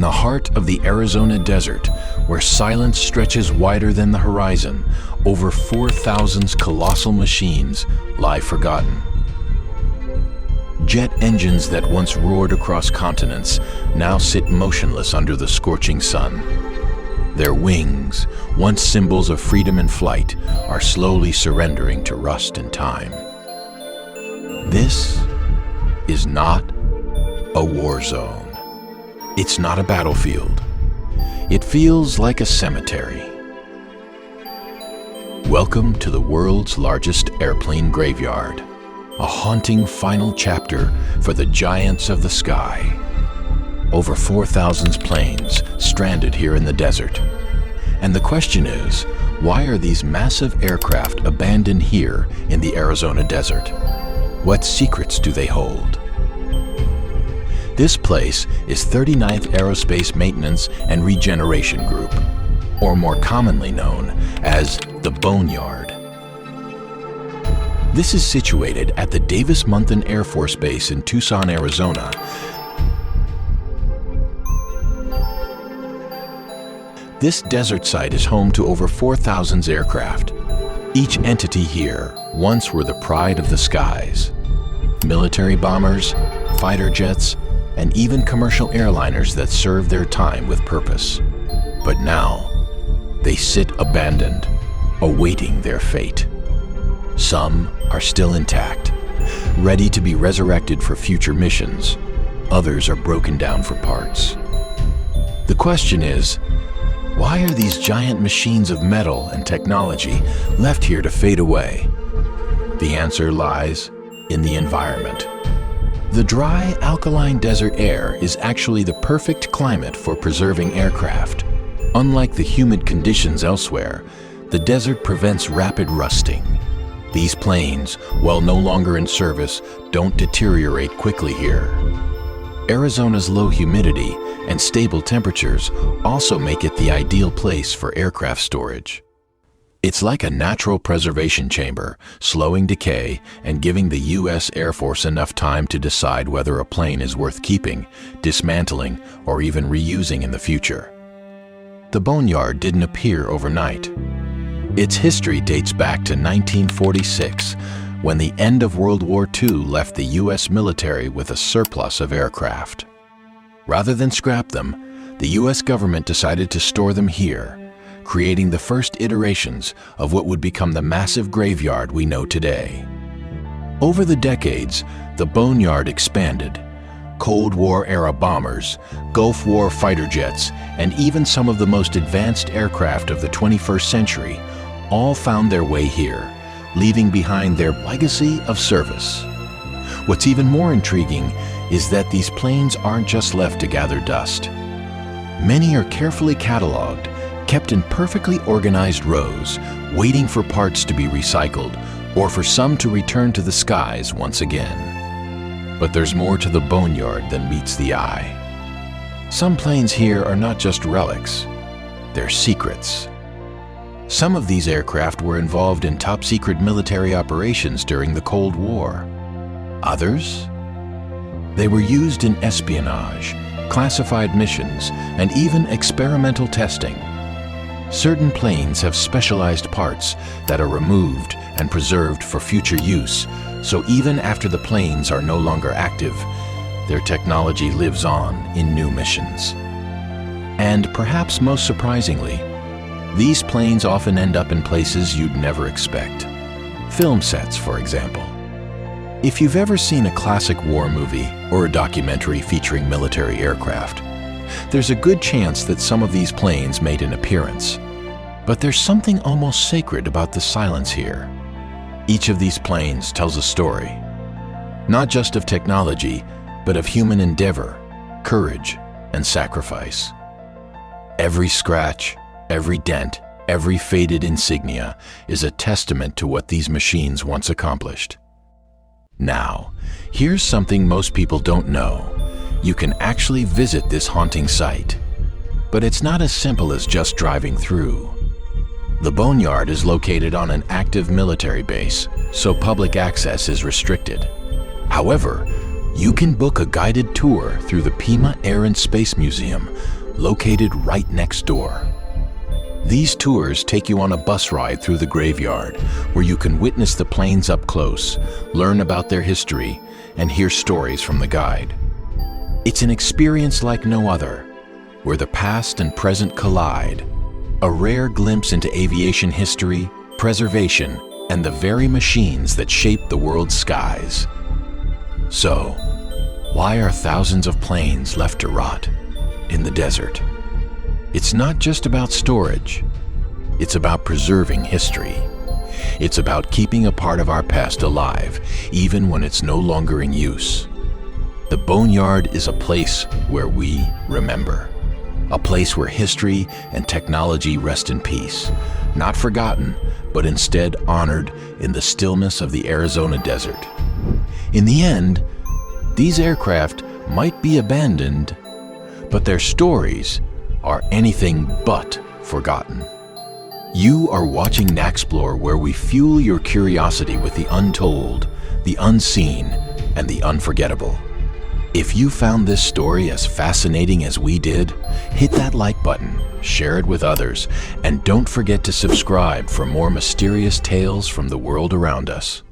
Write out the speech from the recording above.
In the heart of the Arizona desert, where silence stretches wider than the horizon, over 4,000 colossal machines lie forgotten. Jet engines that once roared across continents now sit motionless under the scorching sun. Their wings, once symbols of freedom and flight, are slowly surrendering to rust and time. This is not a war zone. It's not a battlefield. It feels like a cemetery. Welcome to the world's largest airplane graveyard, a haunting final chapter for the giants of the sky. Over 4,000 planes stranded here in the desert. And the question is, why are these massive aircraft abandoned here in the Arizona desert? What secrets do they hold? This place is 39th Aerospace Maintenance and Regeneration Group, or more commonly known as the Boneyard. This is situated at the Davis-Monthan Air Force Base in Tucson, Arizona. This desert site is home to over 4,000 aircraft. Each entity here once were the pride of the skies. Military bombers, fighter jets, and even commercial airliners that served their time with purpose. But now, they sit abandoned, awaiting their fate. Some are still intact, ready to be resurrected for future missions. Others are broken down for parts. The question is, why are these giant machines of metal and technology left here to fade away? The answer lies in the environment. The dry, alkaline desert air is actually the perfect climate for preserving aircraft. Unlike the humid conditions elsewhere, the desert prevents rapid rusting. These planes, while no longer in service, don't deteriorate quickly here. Arizona's low humidity and stable temperatures also make it the ideal place for aircraft storage. It's like a natural preservation chamber, slowing decay and giving the U.S. Air Force enough time to decide whether a plane is worth keeping, dismantling, or even reusing in the future. The Boneyard didn't appear overnight. Its history dates back to 1946, when the end of World War II left the U.S. military with a surplus of aircraft. Rather than scrap them, the U.S. government decided to store them here, creating the first iterations of what would become the massive graveyard we know today. Over the decades, the Boneyard expanded. Cold War-era bombers, Gulf War fighter jets, and even some of the most advanced aircraft of the 21st century all found their way here, leaving behind their legacy of service. What's even more intriguing is that these planes aren't just left to gather dust. Many are carefully cataloged, kept in perfectly organized rows, waiting for parts to be recycled or for some to return to the skies once again. But there's more to the Boneyard than meets the eye. Some planes here are not just relics, they're secrets. Some of these aircraft were involved in top-secret military operations during the Cold War. Others? They were used in espionage, classified missions, and even experimental testing. Certain planes have specialized parts that are removed and preserved for future use, so even after the planes are no longer active, their technology lives on in new missions. And perhaps most surprisingly, these planes often end up in places you'd never expect. Film sets, for example. If you've ever seen a classic war movie or a documentary featuring military aircraft, there's a good chance that some of these planes made an appearance. But there's something almost sacred about the silence here. Each of these planes tells a story, not just of technology, but of human endeavor, courage, and sacrifice. Every scratch, every dent, every faded insignia is a testament to what these machines once accomplished. Now, here's something most people don't know. You can actually visit this haunting site. But it's not as simple as just driving through. The Boneyard is located on an active military base, so public access is restricted. However, You can book a guided tour through the Pima Air and Space Museum, located right next door. These tours take you on a bus ride through the graveyard, where you can witness the planes up close, learn about their history, and hear stories from the guide. It's an experience like no other, where the past and present collide, a rare glimpse into aviation history, preservation, and the very machines that shape the world's skies. So, why are thousands of planes left to rot in the desert? It's not just about storage. It's about preserving history. It's about keeping a part of our past alive, even when it's no longer in use. The boneyard is a place where we remember. A place where history and technology rest in peace, not forgotten, but instead honored in the stillness of the Arizona desert. In the end, these aircraft might be abandoned, but their stories are anything but forgotten. You are watching naqxplore, where we fuel your curiosity with the untold, the unseen, and the unforgettable. If you found this story as fascinating as we did, hit that like button, share it with others, and don't forget to subscribe for more mysterious tales from the world around us.